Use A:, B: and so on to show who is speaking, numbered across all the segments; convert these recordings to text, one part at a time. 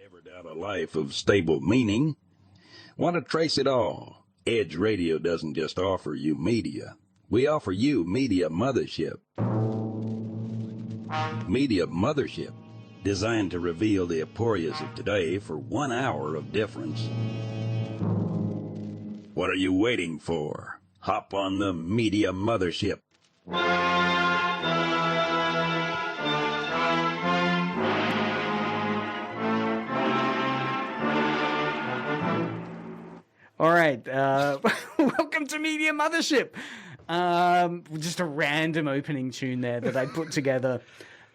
A: Never doubt a life of stable meaning. Want to trace it all? Edge Radio doesn't just offer you media. We offer you Media Mothership. Media Mothership, designed to reveal the aporias of today for 1 hour of difference. What are you waiting for? Hop on the Media Mothership.
B: All right, welcome to Media Mothership. Just a random opening tune there that I put together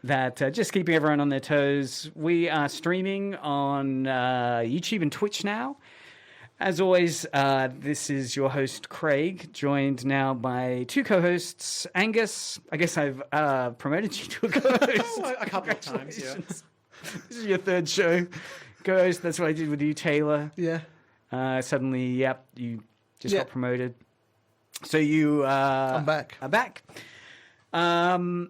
B: that just keeping everyone on their toes. We are streaming on YouTube and Twitch now. As always, this is your host, Craig, joined now by two co-hosts, Angus. I guess I've promoted you to a co-host.
C: A couple of times, yeah.
B: This is your third show. Co-host, that's what I did with you, Taylor.
C: Yeah.
B: Suddenly, yep, you just got promoted. So you
C: I'm back.
B: are back. So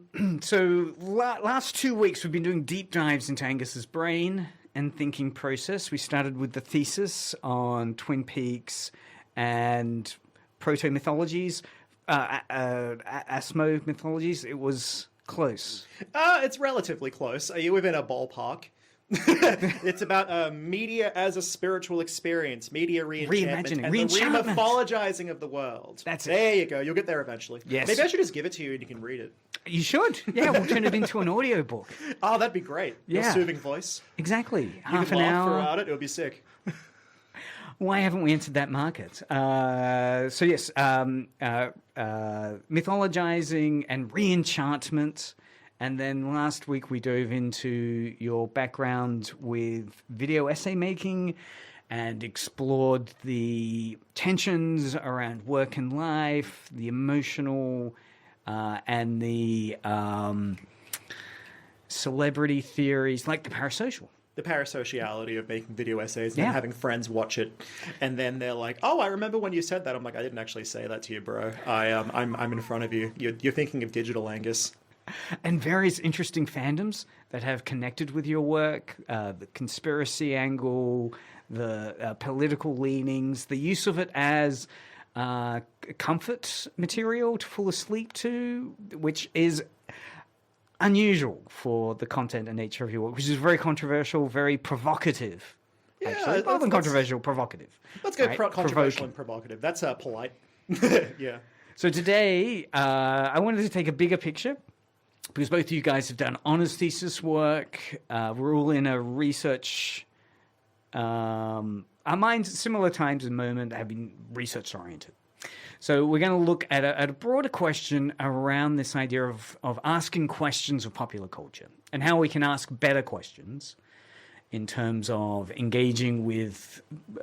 B: last 2 weeks, we've been doing deep dives into Angus's brain and thinking process. We started with the thesis on Twin Peaks and proto-mythologies, Asmo mythologies. It was close.
C: It's relatively close. Are you within a ballpark? It's about media as a spiritual experience, media reenchantment, and the re-mythologizing of the world.
B: That's it.
C: There you go. You'll get there eventually.
B: Yes.
C: Maybe I should just give it to you and you can read it.
B: You should. Yeah, we'll turn it into an audiobook.
C: Oh, that'd be great.
B: Yeah.
C: Your soothing voice.
B: Exactly.
C: You
B: Half
C: can
B: an
C: laugh
B: hour.
C: throughout it. It would be sick.
B: Why haven't we entered that market? So yes, mythologizing and re-enchantment. And then last week we dove into your background with video essay making and explored the tensions around work and life, the emotional and the celebrity theories like the parasocial.
C: The parasociality of making video essays and then having friends watch it, and then they're like, "Oh, I remember when you said that." I'm like, "I didn't actually say that to you, bro. I'm in front of you. You're thinking of digital, Angus."
B: And various interesting fandoms that have connected with your work, the conspiracy angle, the political leanings, the use of it as comfort material to fall asleep to, which is unusual for the content and nature of your work, which is very controversial, very provocative. Actually, rather than controversial, provocative.
C: Let's go
B: right?
C: controversial and provocative. That's polite. Yeah.
B: So today, I wanted to take a bigger picture, because both of you guys have done honours thesis work. We're all in a research... our minds, similar times and moment, have been research-oriented. So we're going to look at a broader question around this idea of asking questions of popular culture and how we can ask better questions in terms of engaging with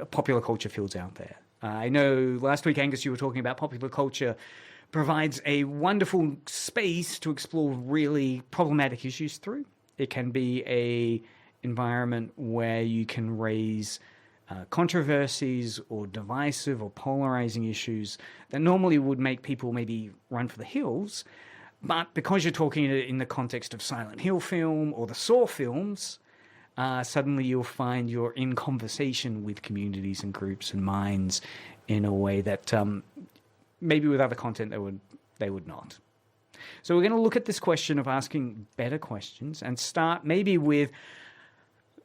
B: popular culture fields out there. I know last week, Angus, you were talking about popular culture provides a wonderful space to explore really problematic issues through. It can be a environment where you can raise controversies or divisive or polarizing issues that normally would make people maybe run for the hills. But because you're talking in the context of Silent Hill film or the Saw films, suddenly you'll find you're in conversation with communities and groups and minds in a way that maybe with other content they would not. So we're going to look at this question of asking better questions and start maybe with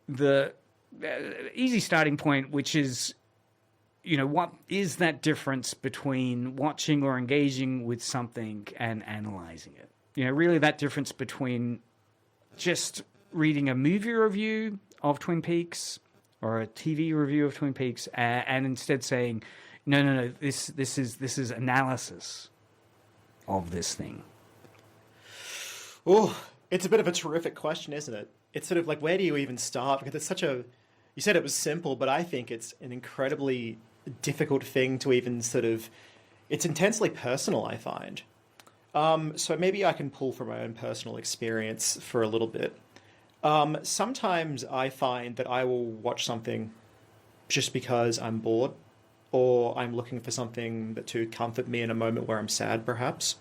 B: the easy starting point, which is, what is that difference between watching or engaging with something and analyzing it? Really that difference between just reading a movie review of Twin Peaks or a TV review of Twin Peaks and instead saying, no, this is analysis of this thing.
C: Oh, it's a bit of a terrific question, isn't it? It's sort of like, where do you even start? Because it's such a... You said it was simple, but I think it's an incredibly difficult thing to even sort of... It's intensely personal, I find. So maybe I can pull from my own personal experience for a little bit. Sometimes I find that I will watch something just because I'm bored, or I'm looking for something to comfort me in a moment where I'm sad, perhaps.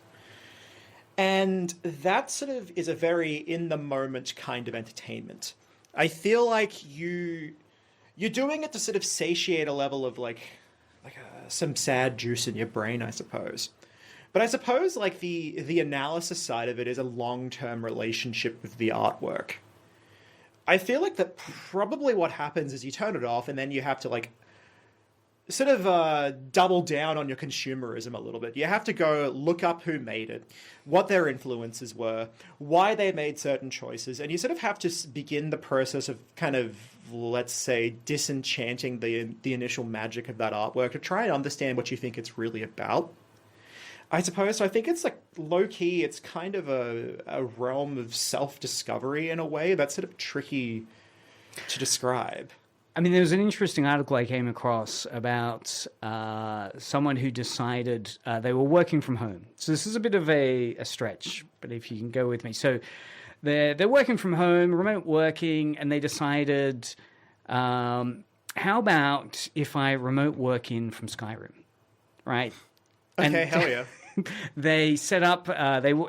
C: And that sort of is a very in-the-moment kind of entertainment. I feel like you're doing it to sort of satiate a level of some sad juice in your brain, I suppose. But I suppose like the analysis side of it is a long-term relationship with the artwork. I feel like that probably what happens is you turn it off and then you have to like sort of double down on your consumerism a little bit. You have to go look up who made it, what their influences were, why they made certain choices, and you sort of have to begin the process of kind of, let's say, disenchanting the initial magic of that artwork to try and understand what you think it's really about. I suppose. So I think it's like low-key, it's kind of a realm of self-discovery in a way that's sort of tricky to describe.
B: I mean, there was an interesting article I came across about someone who decided they were working from home. So this is a bit of a stretch, but if you can go with me. So they're working from home, remote working, and they decided, how about if I remote work in from Skyrim, right?
C: Okay,
B: and
C: hell yeah.
B: They set up,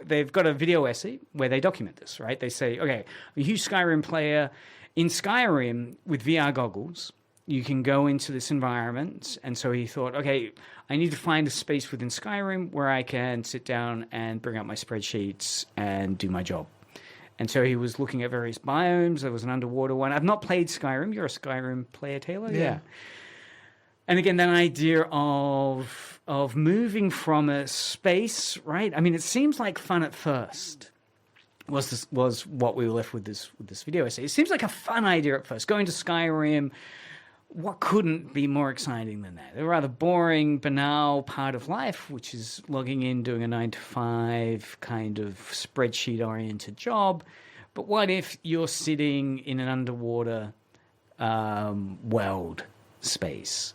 B: they've got a video essay where they document this, right? They say, okay, I'm a huge Skyrim player. In Skyrim, with VR goggles, you can go into this environment. And so he thought, okay, I need to find a space within Skyrim where I can sit down and bring up my spreadsheets and do my job. And so he was looking at various biomes. There was an underwater one. I've not played Skyrim. You're a Skyrim player, Taylor? Yeah. And again, that idea of moving from a space, right? I mean, it seems like fun at first. Was what we were left with this video essay. It seems like a fun idea at first. Going to Skyrim, what couldn't be more exciting than that? A rather boring, banal part of life, which is logging in, doing a 9-to-5 kind of spreadsheet-oriented job. But what if you're sitting in an underwater world space?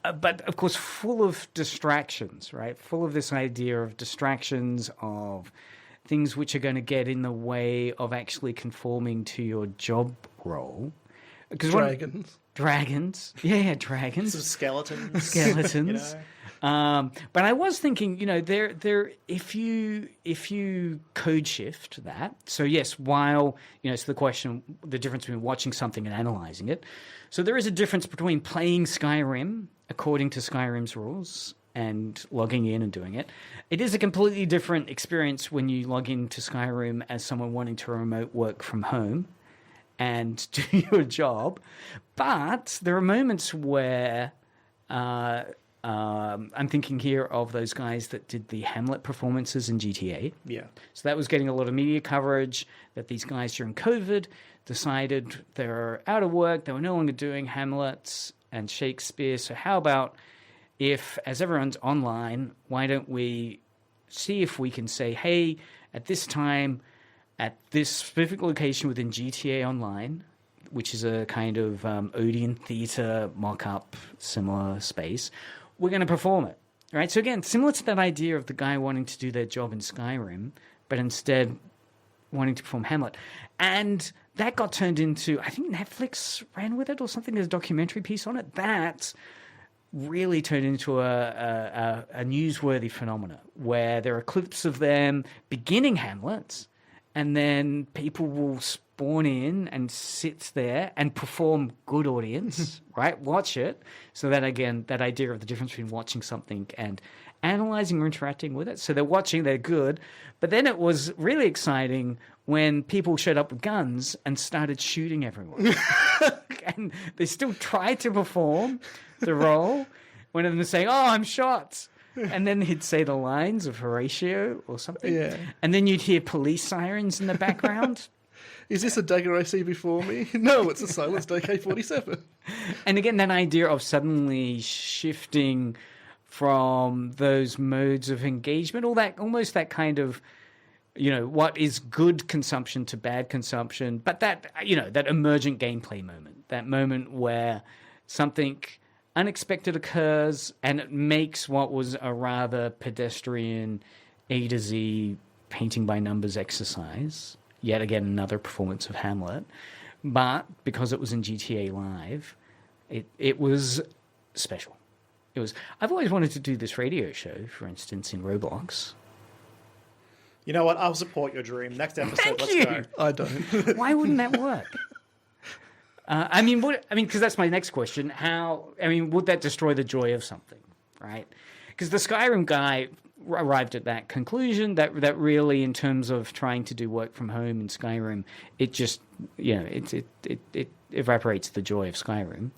B: But, of course, full of distractions, right? Full of this idea of distractions, of things which are going to get in the way of actually conforming to your job role. Dragons. Yeah, dragons.
C: Some skeletons.
B: You know? But I was thinking, you know, if you code shift that, so yes, while, you know, it's the question, the difference between watching something and analyzing it. So there is a difference between playing Skyrim according to Skyrim's rules and logging in and doing it. It is a completely different experience when you log into Skyrim as someone wanting to remote work from home and do your job. But there are moments where I'm thinking here of those guys that did the Hamlet performances in GTA.
C: Yeah.
B: So that was getting a lot of media coverage, that these guys during COVID decided they're out of work, they were no longer doing Hamlet and Shakespeare. So how about if, as everyone's online, why don't we see if we can say, hey, at this time, at this specific location within GTA Online, which is a kind of Odeon theatre mock-up, similar space, we're going to perform it, right? So again, similar to that idea of the guy wanting to do their job in Skyrim, but instead wanting to perform Hamlet. And that got turned into, I think Netflix ran with it or something, there's a documentary piece on it. That really turned into a newsworthy phenomena where there are clips of them beginning Hamlet, and then people will spawn in and sit there and perform good audience, right? Watch it. So that, again, that idea of the difference between watching something and analyzing or interacting with it. So they're watching, they're good. But then it was really exciting when people showed up with guns and started shooting everyone. And they still tried to perform the role. One of them was saying, oh, I'm shot. And then he'd say the lines of Horatio or something.
D: Yeah.
B: And then you'd hear police sirens in the background.
D: Is this a dagger I see before me? No, it's a silenced AK-47.
B: And again, that idea of suddenly shifting from those modes of engagement, all that, almost that kind of, you know, what is good consumption to bad consumption, but that, you know, that emergent gameplay moment, that moment where something unexpected occurs and it makes what was a rather pedestrian A to Z painting by numbers exercise, yet again another performance of Hamlet, but because it was in GTA Live, it was special. It was. I've always wanted to do this radio show, for instance, in Roblox.
C: You know what? I'll support your dream. Next episode,
B: Thank
C: let's
B: you.
C: go.
D: I don't.
B: Why wouldn't that work? Because that's my next question. Would that destroy the joy of something, right? Because the Skyrim guy arrived at that conclusion that really, in terms of trying to do work from home in Skyrim, it just, it evaporates the joy of Skyrim.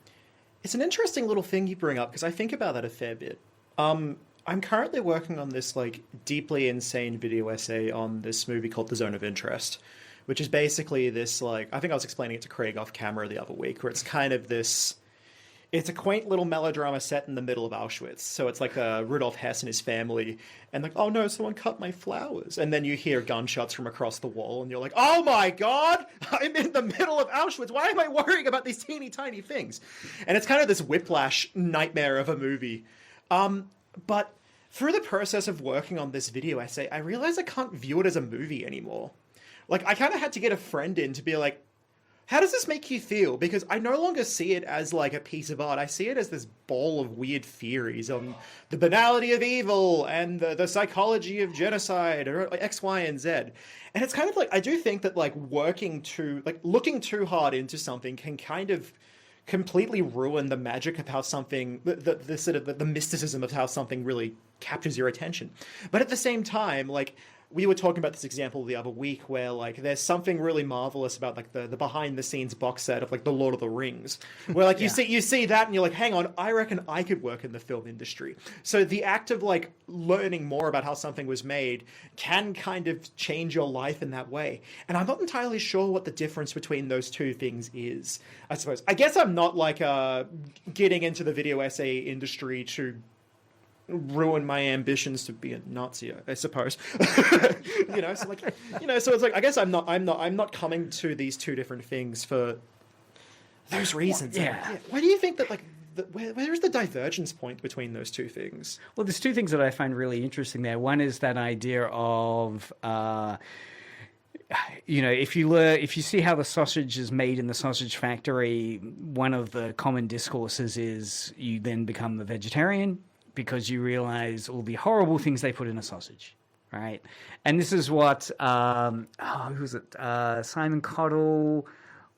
C: It's an interesting little thing you bring up because I think about that a fair bit. I'm currently working on this like deeply insane video essay on this movie called The Zone of Interest, which is basically this like, I think I was explaining it to Craig off camera the other week, where it's kind of this, it's a quaint little melodrama set in the middle of Auschwitz. So it's like Rudolf Hess and his family, and like, oh no, someone cut my flowers. And then you hear gunshots from across the wall, and you're like, oh my God, I'm in the middle of Auschwitz. Why am I worrying about these teeny tiny things? And it's kind of this whiplash nightmare of a movie. But through the process of working on this video essay, I realized I can't view it as a movie anymore. Like, I kind of had to get a friend in to be like, how does this make you feel? Because I no longer see it as like a piece of art. I see it as this ball of weird theories on the banality of evil and the psychology of genocide or like X, Y, and Z. And it's kind of like, I do think that like looking too hard into something can kind of completely ruin the magic of how something, the sort of the mysticism of how something really captures your attention. But at the same time, like, we were talking about this example the other week where like there's something really marvelous about like the behind the scenes box set of like the Lord of the Rings, where like you see that and you're like, hang on, I reckon I could work in the film industry. So the act of like learning more about how something was made can kind of change your life in that way. And I'm not entirely sure what the difference between those two things is, I suppose. I guess I'm not like getting into the video essay industry to ruin my ambitions to be a Nazi, I suppose. So it's like, I guess I'm not coming to these two different things for those reasons.
B: Yeah.
C: Why do you think that like where is the divergence point between those two things?
B: Well, there's two things that I find really interesting there. One is that idea of if you see how the sausage is made in the sausage factory, one of the common discourses is you then become a vegetarian because you realize all the horrible things they put in a sausage, right? And this is what, who was it? Simon Cottle,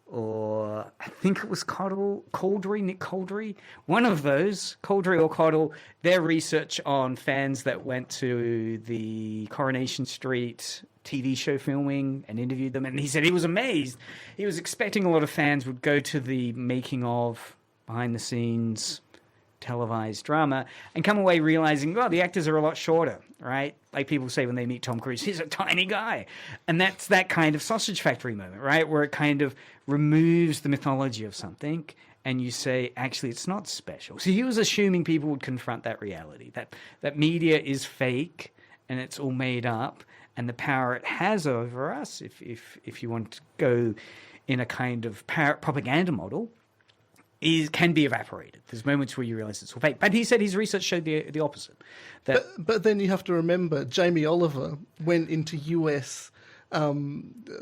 B: or I think it was Nick Cauldry, one of those, Cauldry or Cottle, their research on fans that went to the Coronation Street TV show filming and interviewed them. And he said he was amazed. He was expecting a lot of fans would go to the making of, behind the scenes, televised drama and come away realizing, well, the actors are a lot shorter, right? Like people say when they meet Tom Cruise, he's a tiny guy. And that's that kind of sausage factory moment, right? Where it kind of removes the mythology of something and you say, actually, it's not special. So he was assuming people would confront that reality, that media is fake and it's all made up, and the power it has over us, if you want to go in a kind of propaganda model, can be evaporated. There's moments where you realize it's all fake. But he said his research showed the opposite.
D: But then you have to remember, Jamie Oliver went into US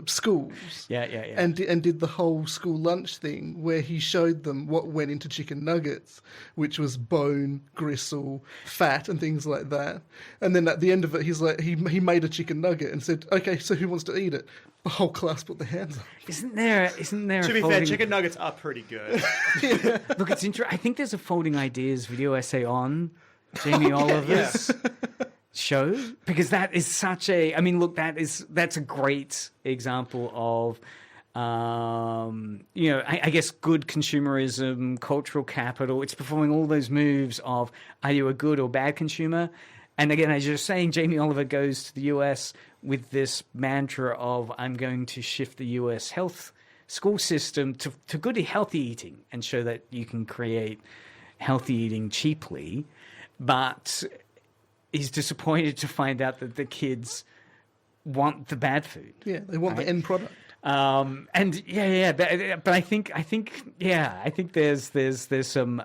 D: schools and did the whole school lunch thing where he showed them what went into chicken nuggets, which was bone, gristle, fat and things like that. And then at the end of it, he's like, he made a chicken nugget and said, okay, so who wants to eat it? The whole class put their hands up.
B: Isn't there
C: to be fair, chicken nuggets are pretty good.
B: Look, it's interesting. I think there's a Folding Ideas video essay on Jamie Oliver's show, because that is such a, that's a great example of I guess good consumerism, cultural capital. It's performing all those moves of, are you a good or bad consumer? And again, as you're saying, Jamie Oliver goes to the US with this mantra of, I'm going to shift the US health school system to good healthy eating and show that you can create healthy eating cheaply. But he's disappointed to find out that the kids want the bad food.
D: Yeah, they want the end product.
B: But I think there's some.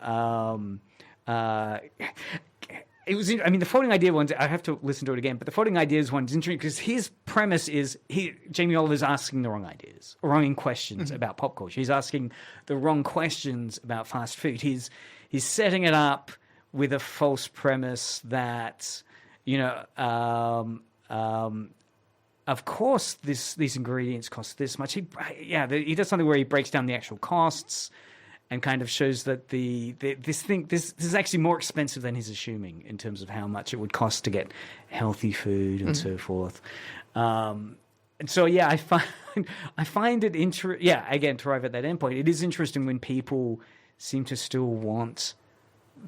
B: It was. The Folding Idea one. I have to listen to it again. But the Folding Ideas one is interesting because his premise is Jamie Oliver's asking the wrong ideas, or wrong questions about pop culture. He's asking the wrong questions about fast food. He's setting it up with a false premise that of course, these ingredients cost this much. He does something where he breaks down the actual costs and kind of shows that this is actually more expensive than he's assuming in terms of how much it would cost to get healthy food and so forth. And so, I find it again, to arrive at that endpoint, it is interesting when people seem to still want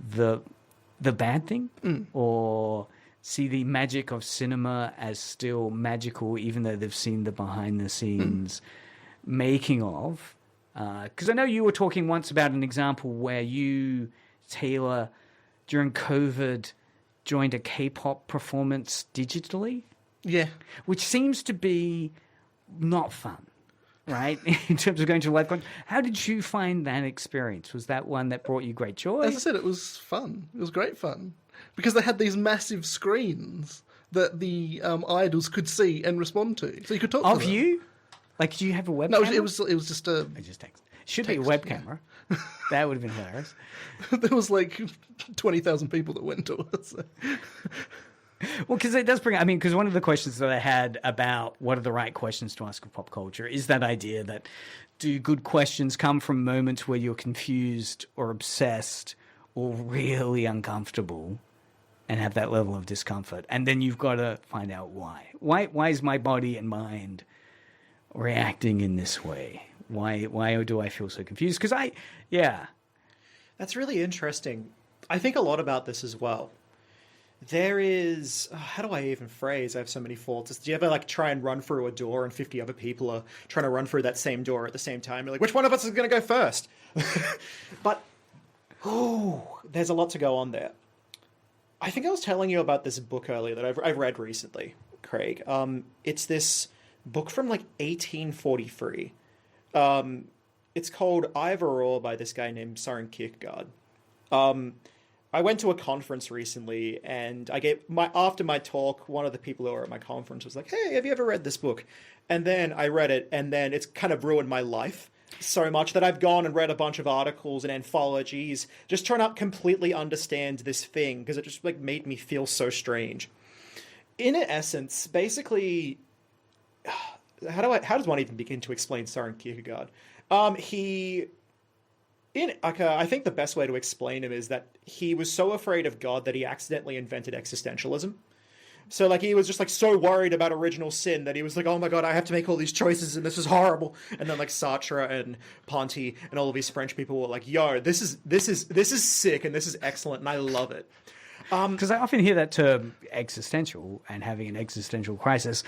B: the bad thing or see the magic of cinema as still magical, even though they've seen the behind the scenes making of. Because I know you were talking once about an example where you, Taylor, during COVID, joined a K-pop performance digitally.
D: Yeah.
B: Which seems to be not fun, right? In terms of going to a live concert. How did you find that experience? Was that one that brought you great joy?
D: As I said, it was fun. It was great fun. Because they had these massive screens that the idols could see and respond to. So you could talk to them. Of
B: you? Like, do you have a webcam?
D: No, it was just a...
B: I just text. Should be a web camera. Yeah. That would have been hilarious.
D: There was like 20,000 people that went to it. So.
B: Well, because it does bring... because one of the questions that I had about what are the right questions to ask of pop culture is that idea that do good questions come from moments where you're confused or obsessed or really uncomfortable and have that level of discomfort? And then you've got to find out why. Why is my body and mind reacting in this way? Why do I feel so confused? Because
C: that's really interesting. I think a lot about this as well. There is, how do I even phrase? I have so many faults. Do you ever try and run through a door and 50 other people are trying to run through that same door at the same time? You're like, which one of us is going to go first? But there's a lot to go on there. I think I was telling you about this book earlier that I've read recently, Craig. It's this book from 1843. It's called Either or by this guy named Søren Kierkegaard. I went to a conference recently, and after my talk, one of the people who were at my conference was like, "Hey, have you ever read this book?" And then I read it, and then it's kind of ruined my life so much that I've gone and read a bunch of articles and anthologies, just trying to completely understand this thing, because it just made me feel so strange. In essence, basically, how does one even begin to explain Søren Kierkegaard? I think the best way to explain him is that he was so afraid of God that he accidentally invented existentialism. So he was just so worried about original sin that he was like, oh my God, I have to make all these choices and this is horrible. And then Sartre and Ponty and all of these French people were like, yo, this is sick and this is excellent and I love it.
B: Because I often hear that term existential and having an existential crisis.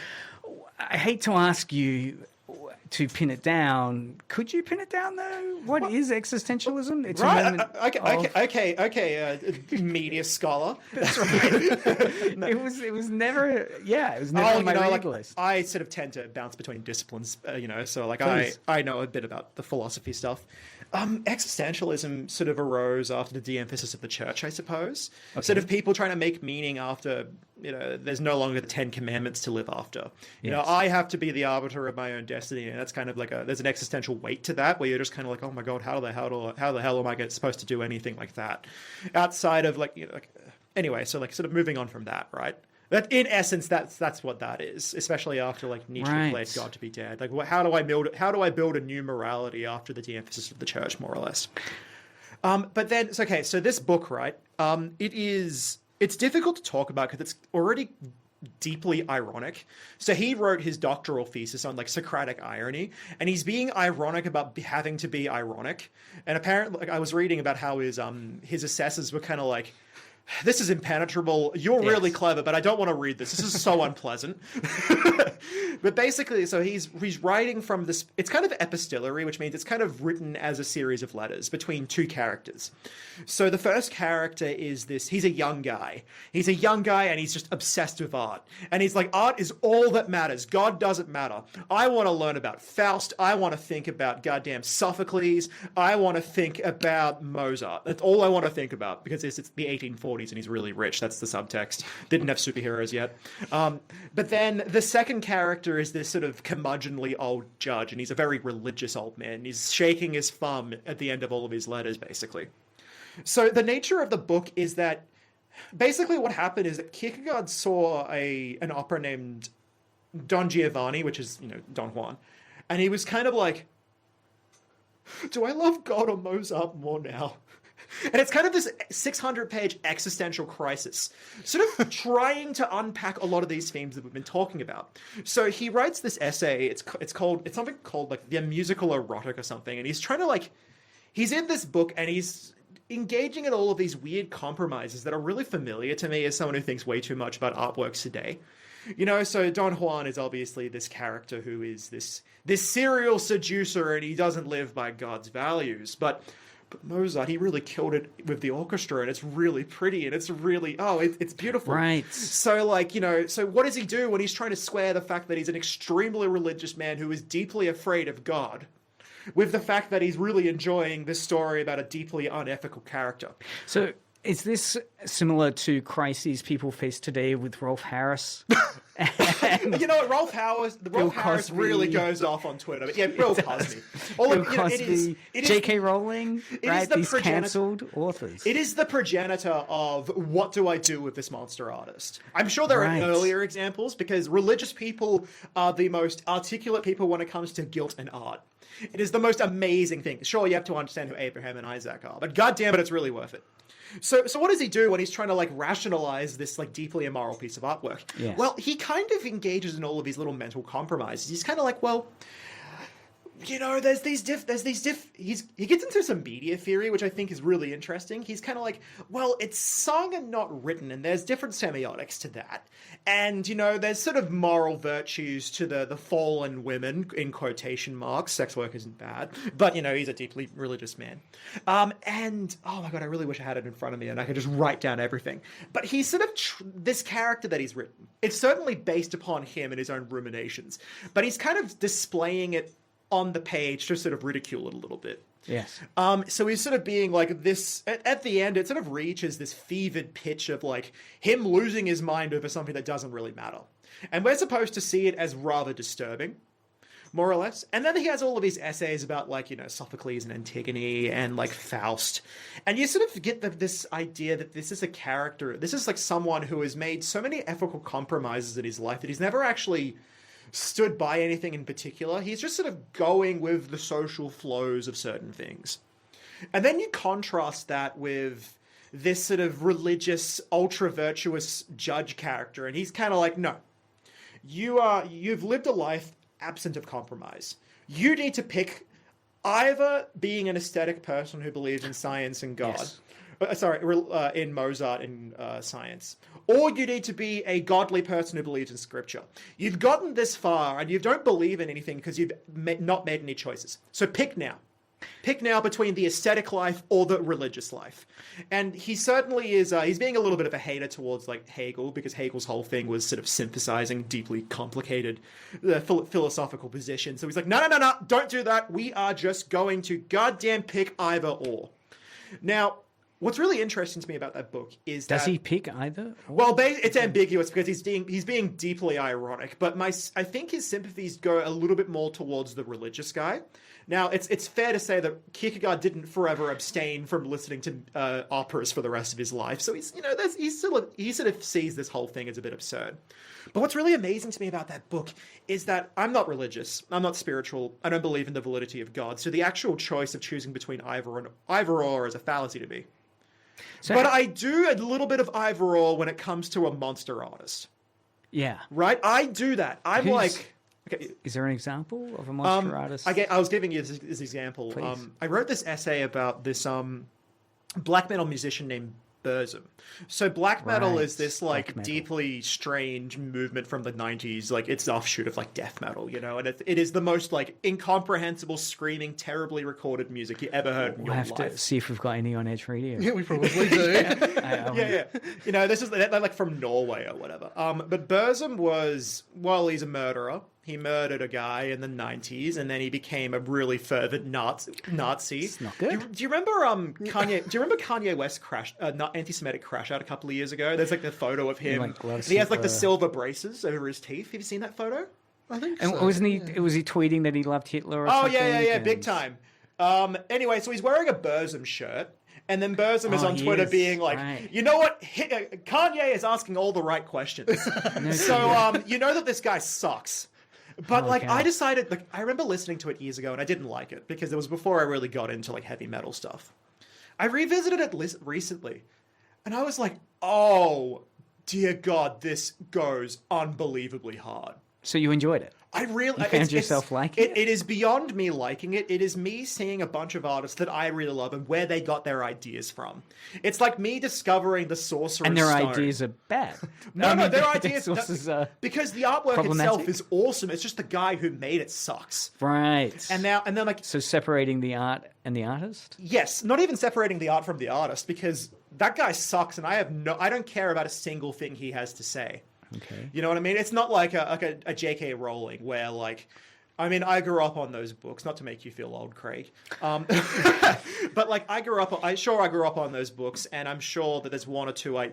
B: I hate to ask you to pin it down. Could you pin it down though? What is existentialism? It's
C: right. Okay. Media scholar. That's right.
B: No. It was never. Yeah, it was never on my reading list.
C: I sort of tend to bounce between disciplines. So I know a bit about the philosophy stuff. Existentialism sort of arose after the de-emphasis of the church, I suppose. Okay. Sort of people trying to make meaning after, there's no longer the 10 Commandments to live after. Yes. I have to be the arbiter of my own destiny, and that's kind of there's an existential weight to that, where you're just kind of oh my God, how the hell am I supposed to do anything like that? Outside of anyway, so sort of moving on from that, right? That in essence, that's what that is, especially after Nietzsche declared God to be dead. How do I build a new morality after the de-emphasis of the church, more or less? But then it's okay. So this book, right? It's difficult to talk about because it's already deeply ironic. So he wrote his doctoral thesis on Socratic irony, and he's being ironic about having to be ironic. And apparently, I was reading about how his assessors were kind of this is impenetrable. You're really clever, but I don't want to read this. This is so unpleasant. But basically, so he's writing from this. It's kind of epistolary, which means it's kind of written as a series of letters between two characters. So the first character is this. He's a young guy. He's a young guy, and he's just obsessed with art. And he's like, art is all that matters. God doesn't matter. I want to learn about Faust. I want to think about goddamn Sophocles. I want to think about Mozart. That's all I want to think about, because it's the 1840s and he's really rich. That's the subtext. Didn't have superheroes yet. But then the second character is this sort of curmudgeonly old judge, and he's a very religious old man. He's shaking his thumb at the end of all of his letters, basically. So the nature of the book is that basically what happened is that Kierkegaard saw an opera named Don Giovanni, which is, Don Juan. And he was kind of like, do I love God or Mozart more now? And it's kind of this 600-page existential crisis, sort of trying to unpack a lot of these themes that we've been talking about. So he writes this essay. It's something called like The Musical Erotic or something. And he's trying to he's in this book and he's engaging in all of these weird compromises that are really familiar to me as someone who thinks way too much about artworks today. So Don Juan is obviously this character who is this serial seducer, and he doesn't live by God's values. But Mozart, he really killed it with the orchestra, and it's really pretty, and it's really, it's beautiful.
B: Right.
C: So so what does he do when he's trying to square the fact that he's an extremely religious man who is deeply afraid of God with the fact that he's really enjoying this story about a deeply unethical character?
B: So is this similar to crises people face today with Rolf Harris?
C: You know what, Rolf Harris really goes off on Twitter. But yeah, Bill Cosby.
B: Bill Cosby, J.K. Rowling, right? These cancelled authors.
C: It is the progenitor of what do I do with this monster artist? I'm sure there are earlier examples, because religious people are the most articulate people when it comes to guilt and art. It is the most amazing thing. Sure, you have to understand who Abraham and Isaac are, but goddamn it, it's really worth it. So what does he do when he's trying to rationalize this deeply immoral piece of artwork?
B: Yes.
C: Well, he kind of engages in all of these little mental compromises. He's kind of like, well, he gets into some media theory, which I think is really interesting. He's kind of like, well, it's sung and not written, and there's different semiotics to that. And, there's sort of moral virtues to the fallen women, in quotation marks. Sex work isn't bad, but, he's a deeply religious man. And, oh my God, I really wish I had it in front of me and I could just write down everything. But he's sort of, this character that he's written, it's certainly based upon him and his own ruminations, but he's kind of displaying it on the page to sort of ridicule it a little bit.
B: Yes.
C: So he's sort of being like this, at the end, it sort of reaches this fevered pitch of him losing his mind over something that doesn't really matter. And we're supposed to see it as rather disturbing, more or less. And then he has all of these essays about Sophocles and Antigone and Faust. And you sort of get this idea that this is a character, this is someone who has made so many ethical compromises in his life that he's never actually stood by anything in particular. He's just sort of going with the social flows of certain things. And then you contrast that with this sort of religious, ultra-virtuous judge character, and he's kind of like, no, you've lived a life absent of compromise. You need to pick either being an aesthetic person who believes in science and God,
B: yes.
C: In Mozart and science, or you need to be a godly person who believes in scripture. You've gotten this far and you don't believe in anything because you've not made any choices. So pick now. Pick now between the aesthetic life or the religious life. And he certainly is, he's being a little bit of a hater towards Hegel, because Hegel's whole thing was sort of synthesizing deeply complicated philosophical positions. So he's like, no, don't do that. We are just going to goddamn pick either or. Now, what's really interesting to me about that book is that...
B: Does he pick either?
C: Well, it's ambiguous because he's being deeply ironic, but I think his sympathies go a little bit more towards the religious guy. Now, it's fair to say that Kierkegaard didn't forever abstain from listening to operas for the rest of his life, so he sort of sees this whole thing as a bit absurd. But what's really amazing to me about that book is that I'm not religious, I'm not spiritual, I don't believe in the validity of God, so the actual choice of choosing between either or is a fallacy to me. But I do a little bit of either or when it comes to a monster artist.
B: Yeah.
C: Right? I do that. Okay.
B: Is there an example of a monster artist?
C: I was giving you this example. I wrote this essay about this black metal musician named Burzum. So black metal is this deeply strange movement from the 90s. It's an offshoot of death metal, and it is the most incomprehensible, screaming, terribly recorded music you ever heard in your life.
B: We'll have to see if we've got any on Edge Radio.
D: Yeah, we probably do.
C: Yeah. This is they're from Norway or whatever. But Burzum was, he's a murderer. He murdered a guy in the 90s, and then he became a really fervent Nazi.
B: It's not good.
C: Do you remember Kanye? Do you remember Kanye West anti-Semitic crash out a couple of years ago? There's the photo of him. And he has the silver braces over his teeth. Have you seen that photo?
D: I think
B: and
D: so.
B: Was he tweeting that he loved Hitler or something?
C: Yeah, big time. Anyway, so he's wearing a Burzum shirt. And then Burzum is on Twitter being like, you know what? Kanye is asking all the right questions. So, you know that this guy sucks. But, I decided, I remember listening to it years ago, and I didn't like it, because it was before I really got into, heavy metal stuff. I revisited it recently, and I was like, oh, dear God, this goes unbelievably hard.
B: So you enjoyed it?
C: I really...
B: You found yourself liking it?
C: It is beyond me liking it. It is me seeing a bunch of artists that I really love and where they got their ideas from. It's like me discovering the Sorcerer's Stone.
B: And their ideas are bad.
C: No, their ideas...
B: because
C: the artwork itself is awesome. It's just the guy who made it sucks.
B: Right.
C: And then
B: So separating the art and the artist?
C: Yes. Not even separating the art from the artist, because that guy sucks and I don't care about a single thing he has to say.
B: Okay.
C: You know what I mean? It's not like a J.K. Rowling where I grew up on those books, not to make you feel old, Craig. But I grew up on those books, and I'm sure that there's one or two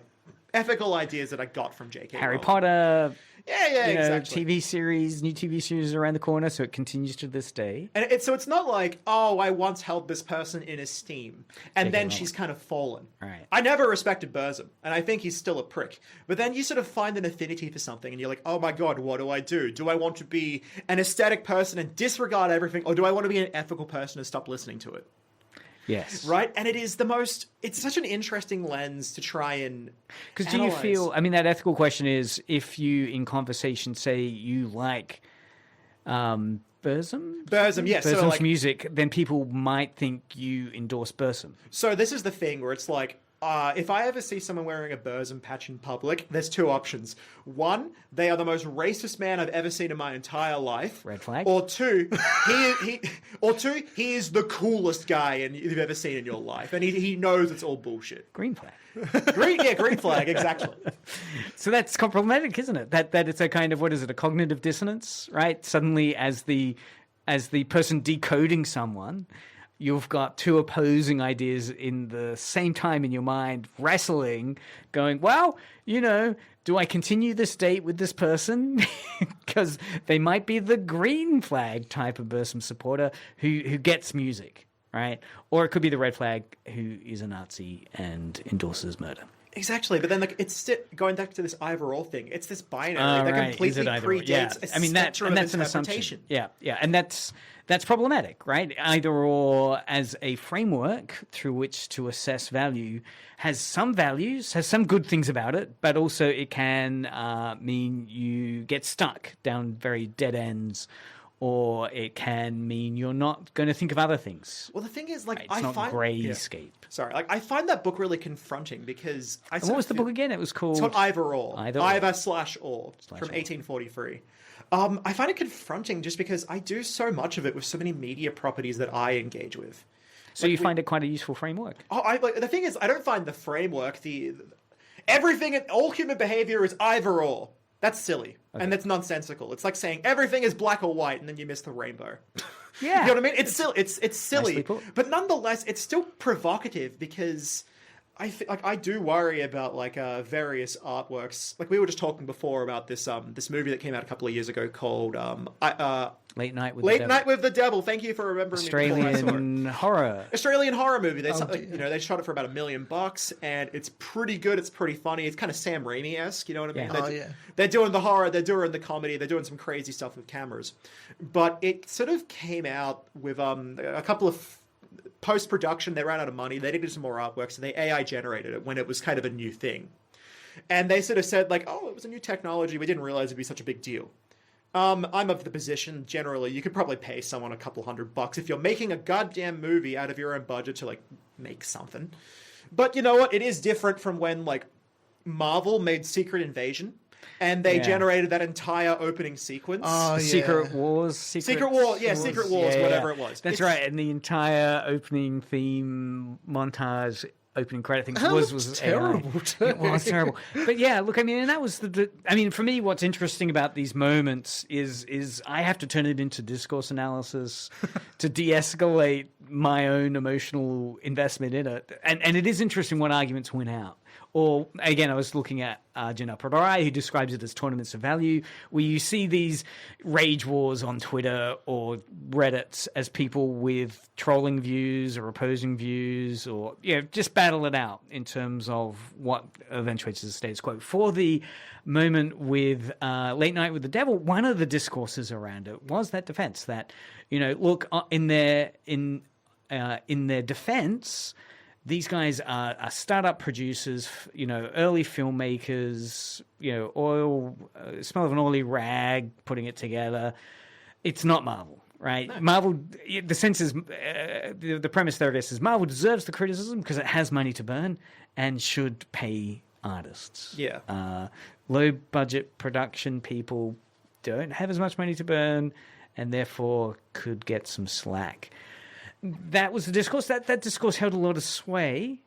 C: ethical ideas that I got from J.K.
B: Harry
C: Rowling.
B: Potter.
C: Yeah, exactly.
B: New TV series around the corner, so it continues to this day.
C: And so it's not like, oh, I once held this person in esteem, and then she's kind of fallen.
B: Right.
C: I never respected Burzum, and I think he's still a prick. But then you sort of find an affinity for something, and you're like, oh my God, what do I do? Do I want to be an aesthetic person and disregard everything, or do I want to be an ethical person and stop listening to it?
B: Yes.
C: Right? And it's such an interesting lens to try and
B: Because do you feel, that ethical question is, if you, in conversation, say you like Burzum?
C: Burzum, yes.
B: Burzum's music, then people might think you endorse Burzum.
C: So this is the thing where it's like, if I ever see someone wearing a Burzum patch in public, there's two options. One, they are the most racist man I've ever seen in my entire life.
B: Red flag.
C: Or two, he is the coolest guy you've ever seen in your life, and he knows it's all bullshit.
B: Green flag.
C: Green flag, exactly.
B: So that's problematic, isn't it? That it's a kind of, what is it, a cognitive dissonance, right? Suddenly, as the person decoding someone, you've got two opposing ideas in the same time in your mind, wrestling, going, well, do I continue this date with this person? Because they might be the green flag type of Burzum supporter who gets music, right? Or it could be the red flag who is a Nazi and endorses murder.
C: Exactly, but then it's going back to this either-or thing. It's this binary that completely predates a spectrum of interpretation.
B: Yeah, and that's problematic, right? Either or as a framework through which to assess value has some values, has some good things about it, but also it can mean you get stuck down very dead ends, or it can mean you're not going to think of other things.
C: Well, the thing is,
B: it's not grayscape.
C: Yeah. Sorry, I find that book really confronting because
B: what was the book again? It was called...
C: It's called Either/Or.
B: Either/Or
C: from 1843. I find it confronting just because I do so much of it with so many media properties that I engage with.
B: So you find it quite a useful framework?
C: The thing is, I don't find the framework, all human behavior is either/or. That's silly. Okay. And that's nonsensical. It's like saying everything is black or white and then you miss the rainbow.
B: Yeah.
C: You know what I mean? It's silly. But nonetheless, it's still provocative because I do worry about various artworks. We were just talking before about this movie that came out a couple of years ago called
B: Late Night with
C: the Devil. Thank you for remembering
B: Australian horror.
C: Australian horror movie. They shot it for about $1 million, and it's pretty good. It's pretty funny. It's kind of Sam Raimi-esque. You know what I mean?
B: Yeah.
C: They're doing the horror. They're doing the comedy. They're doing some crazy stuff with cameras. But it sort of came out with a couple of post-production. They ran out of money. They needed some more artwork, so they AI generated it when it was kind of a new thing. And they sort of said it was a new technology. We didn't realize it'd be such a big deal. I'm of the position, generally, you could probably pay someone a couple $100 if you're making a goddamn movie out of your own budget to, make something. But you know what? It is different from when, Marvel made Secret Invasion, and they generated that entire opening sequence.
B: Secret Wars.
C: Secret Wars, whatever it was.
B: That's right, and the entire opening theme montage... opening credit things was
D: terrible.
B: It was terrible. But yeah, look, and that was for me, what's interesting about these moments is I have to turn it into discourse analysis to de-escalate my own emotional investment in it. And it is interesting what arguments win out. Or, again, I was looking at Jana Pradai, who describes it as tournaments of value, where you see these rage wars on Twitter or Reddit as people with trolling views or opposing views, or just battle it out in terms of what eventuates as the status quo. For the moment with Late Night with the Devil, one of the discourses around it was that defense that, look, in their defense, these guys are startup producers, early filmmakers, oil, smell of an oily rag, putting it together. It's not Marvel, right? No. Marvel, the sense is, the premise there, I guess, is Marvel deserves the criticism because it has money to burn and should pay artists.
C: Yeah.
B: Low budget production people don't have as much money to burn and therefore could get some slack. That was the discourse. That discourse held a lot of sway.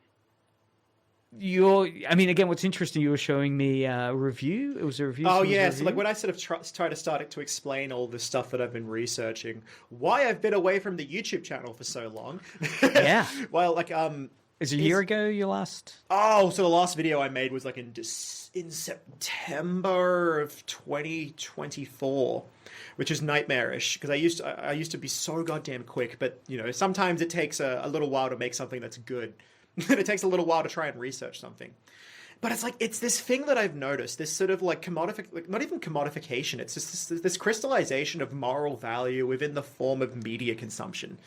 B: Again, what's interesting, you were showing me a review. It was a review.
C: Oh, yeah. So, when I sort of try to start to explain all this stuff that I've been researching, why I've been away from the YouTube channel for so long.
B: Yeah.
C: Well,
B: is it a year ago you last?
C: Oh, so the last video I made was in September of 2024, which is nightmarish because I used to be so goddamn quick, but sometimes it takes a little while to make something that's good. It takes a little while to try and research something. But it's this thing that I've noticed, this sort of not even commodification, it's just this crystallization of moral value within the form of media consumption.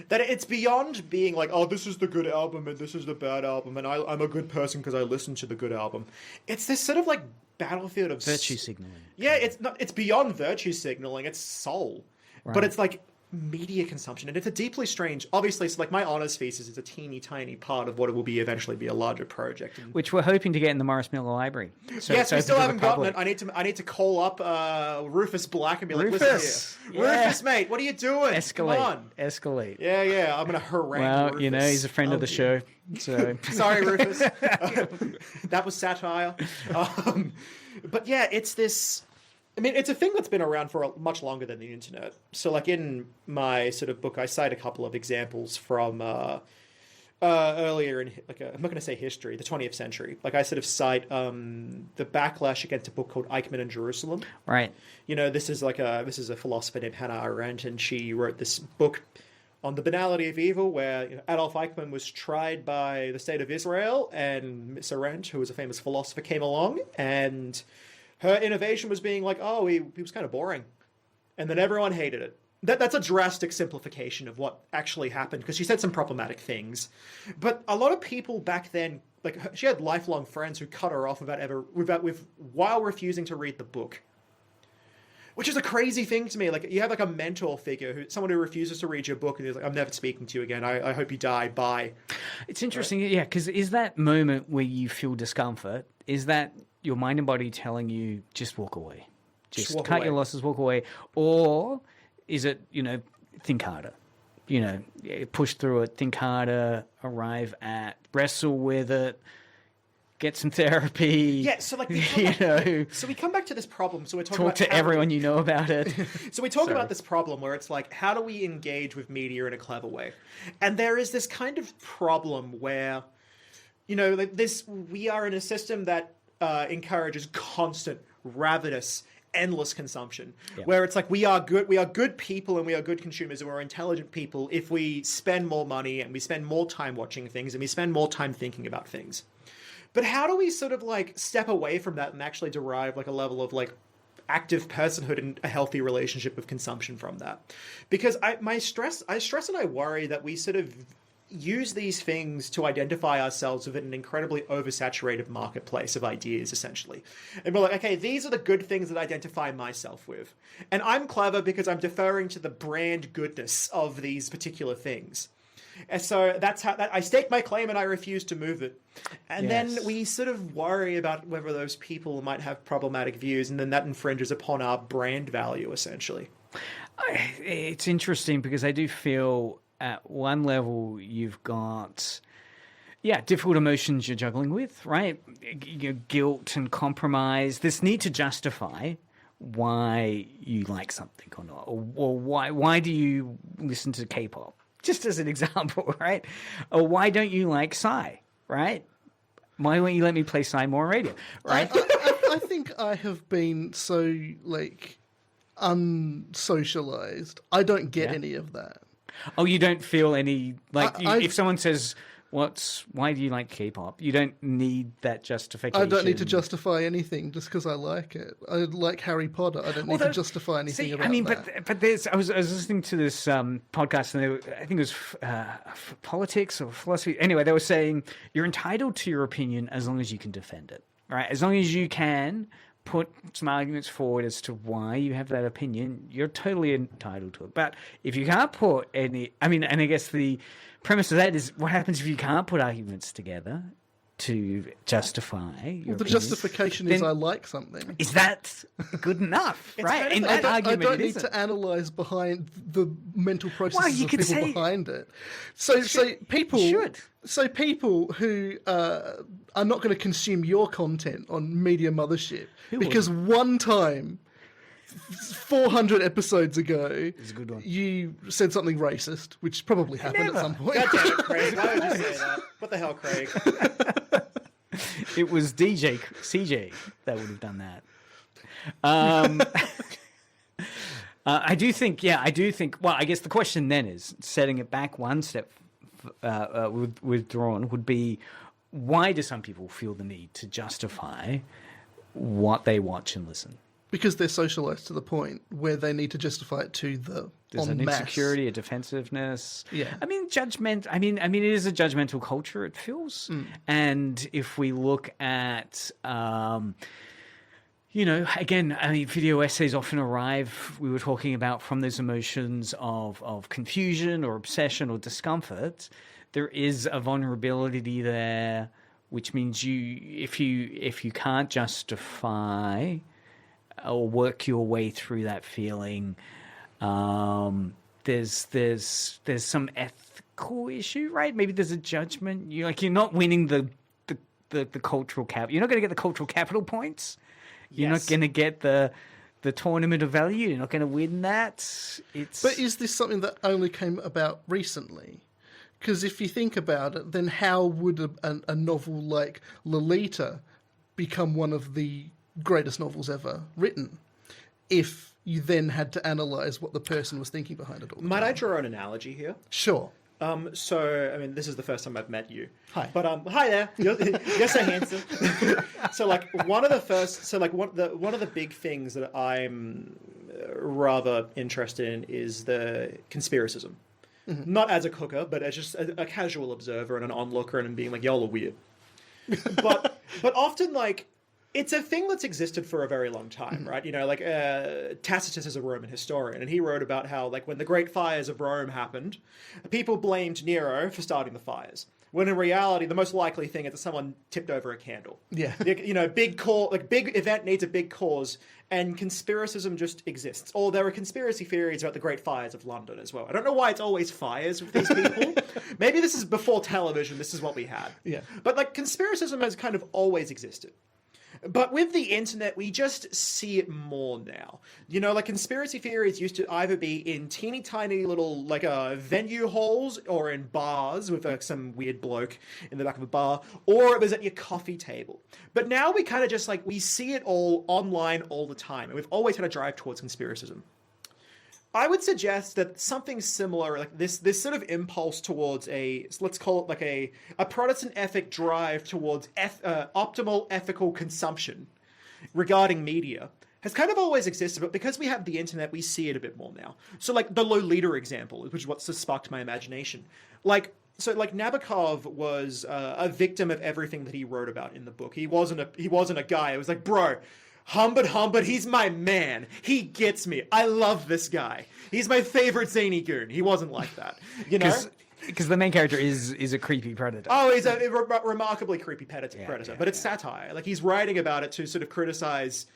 C: That it's beyond being like, oh, this is the good album and this is the bad album and I'm a good person because I listened to the good album. It's this sort of battlefield of
B: virtue signaling.
C: Yeah, it's beyond virtue signaling, it's soul. Right. But it's media consumption, and it's a deeply strange, obviously, so my honors thesis is a teeny tiny part of what it will be eventually be a larger project,
B: which we're hoping to get in the Morris Miller Library.
C: So yes, we still haven't gotten it. I need to call up Rufus Black and be like, listen here, Rufus, mate, what are you doing?
B: Escalate.
C: Come on.
B: Escalate.
C: Yeah, I'm gonna harangue Rufus.
B: He's a friend of the show, so
C: sorry, Rufus. That was satire. But yeah, it's this. It's a thing that's been around for much longer than the internet. So, in my sort of book, I cite a couple of examples from earlier in, I'm not going to say history, the 20th century. I sort of cite the backlash against a book called Eichmann and Jerusalem.
B: Right.
C: This is a philosopher named Hannah Arendt, and she wrote this book on the banality of evil, where Adolf Eichmann was tried by the state of Israel, and Miss Arendt, who was a famous philosopher, came along, and her innovation was being he was kind of boring. And then everyone hated it. That's a drastic simplification of what actually happened, because she said some problematic things. But a lot of people back then, she had lifelong friends who cut her off while refusing to read the book. Which is a crazy thing to me. You have a mentor figure, someone who refuses to read your book, and is I'm never speaking to you again. I hope you die. Bye.
B: It's interesting, right? Yeah, because is that moment where you feel discomfort, is that your mind and body telling you just walk away, just cut your losses, walk away, or is it think harder, push through it, think harder, arrive at, wrestle with it, get some therapy.
C: Yeah, so so we come back to this problem. So we're talking
B: talk
C: about
B: to everyone you know about it.
C: So we talk about this problem where it's how do we engage with media in a clever way? And there is this kind of problem where, we are in a system that encourages constant, ravenous, endless consumption, where it's we are good people and we are good consumers and we're intelligent people if we spend more money and we spend more time watching things and we spend more time thinking about things. But how do we sort of step away from that and actually derive a level of active personhood and a healthy relationship with consumption from that? Because I stress and I worry that we sort of use these things to identify ourselves within an incredibly oversaturated marketplace of ideas, essentially. And we're okay, these are the good things that I identify myself with. And I'm clever because I'm deferring to the brand goodness of these particular things. And so that's how I stake my claim and I refuse to move it. And then we sort of worry about whether those people might have problematic views, and then that infringes upon our brand value, essentially.
B: It's interesting because I do feel at one level you've got difficult emotions you're juggling with, right? Guilt and compromise, this need to justify why you like something or not, or why do you listen to K-pop, just as an example, right? Or why don't you like Psy, right? Why won't you let me play Seymour on radio? Right?
D: I think I have been so unsocialized. I don't get any of that.
B: Oh, you don't feel any if someone says, why do you like K-pop? You don't need that justification.
D: I don't need to justify anything just because I like it. I like Harry Potter. I don't need to justify anything about that.
B: But there's. I was listening to this podcast, and I think it was politics or philosophy. Anyway, they were saying you're entitled to your opinion as long as you can defend it, right? As long as you can put some arguments forward as to why you have that opinion, you're totally entitled to it. But if you can't put any, and I guess the premise of that is what happens if you can't put arguments together to justify your opinion?
D: Justification is I like something.
B: Is that good enough? Right? In that argument,
D: I don't need to analyse behind the mental processes of people behind it. So people who are not going to consume your content on Media Mothership because one time 400 episodes ago, you said something racist, which probably happened at some point.
C: God damn it, Craig. Why would you say that? What the hell, Craig?
B: It was CJ that would have done that. I do think, well, I guess the question then is, setting it back one step withdrawn, would be, why do some people feel the need to justify what they watch and listen?
D: Because they're socialized to the point where they need to justify it to the
B: There's an insecurity, a defensive-ness.
D: Yeah.
B: Judgment. It is a judgmental culture, it feels. And if we look at, again, video essays often arrive, we were talking about, from those emotions of confusion or obsession or discomfort. There is a vulnerability there, which means if you can't justify or work your way through that feeling, there's some ethical issue, right? Maybe there's a judgment. You're not winning the cultural cap. You're not going to get the cultural capital points. You're not going to get the tournament of value. You're not going to win that.
D: But is this something that only came about recently? Because if you think about it, then how would a novel like Lolita become one of the greatest novels ever written if you then had to analyse what the person was thinking behind it all?
C: Might I draw an analogy here?
D: Sure.
C: This is the first time I've met you.
D: Hi.
C: But hi there. You're so handsome. One of the big things that I'm rather interested in is the conspiracism. Mm-hmm. Not as a cooker, but as just a casual observer and an onlooker, and being like, y'all are weird. But often, it's a thing that's existed for a very long time, right? Tacitus is a Roman historian, and he wrote about how, when the great fires of Rome happened, people blamed Nero for starting the fires. When in reality, the most likely thing is that someone tipped over a candle.
D: Yeah.
C: Big event needs a big cause, and conspiracism just exists. Or there are conspiracy theories about the great fires of London as well. I don't know why it's always fires with these people. Maybe this is before television, this is what we had.
D: Yeah.
C: But conspiracism has kind of always existed. But with the internet, we just see it more now. Conspiracy theories used to either be in teeny tiny little, venue halls or in bars with some weird bloke in the back of a bar, or it was at your coffee table. But now we kind of just, we see it all online all the time, and we've always had a drive towards conspiracism. I would suggest that something similar, this sort of impulse towards let's call it a Protestant ethic drive towards optimal ethical consumption regarding media, has kind of always existed, but because we have the internet, we see it a bit more now. So the Lolita example, which is what sparked my imagination. Nabokov was a victim of everything that he wrote about in the book. He wasn't a guy. It was bro, Humbert, he's my man. He gets me. I love this guy. He's my favorite zany goon. He wasn't like that,
B: Because the main character is a creepy predator.
C: Oh, he's a remarkably creepy predator. But it's satire. He's writing about it to sort of criticize.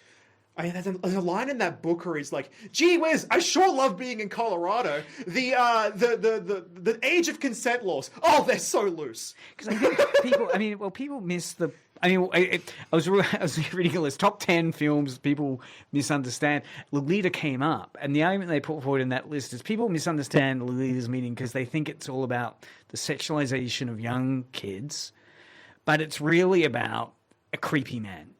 C: There's a line in that book where he's like, "Gee whiz, I sure love being in Colorado. The age of consent laws. Oh, they're so loose."
B: Because I think people miss the. I was reading a list, top 10 films people misunderstand. Lolita came up, and the argument they put forward in that list is people misunderstand Lolita's meaning because they think it's all about the sexualization of young kids. but it's really about a creepy man,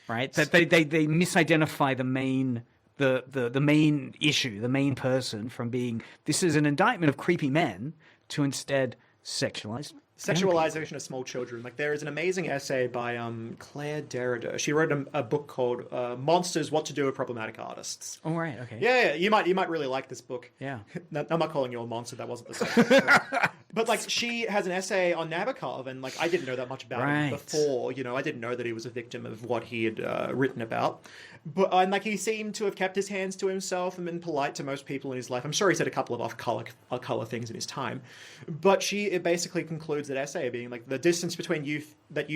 B: right? That they misidentify the main issue, the main person, from being this is an indictment of creepy men to instead sexualization
C: of small children. Like, there is an amazing essay by Claire Derrida. She wrote a book called Monsters: What to Do with Problematic Artists.
B: Oh, right, okay.
C: Yeah, you might really like this book.
B: Yeah.
C: No, I'm not calling you a monster. That wasn't the same. But like, she has an essay on Nabokov, and like, I didn't know that much about him before. You know, I didn't know that he was a victim of what he had written about. But and like, he seemed to have kept his hands to himself and been polite to most people in his life. I'm sure he said a couple of off-color things in his time, but it basically concludes that essay being like, the distance between you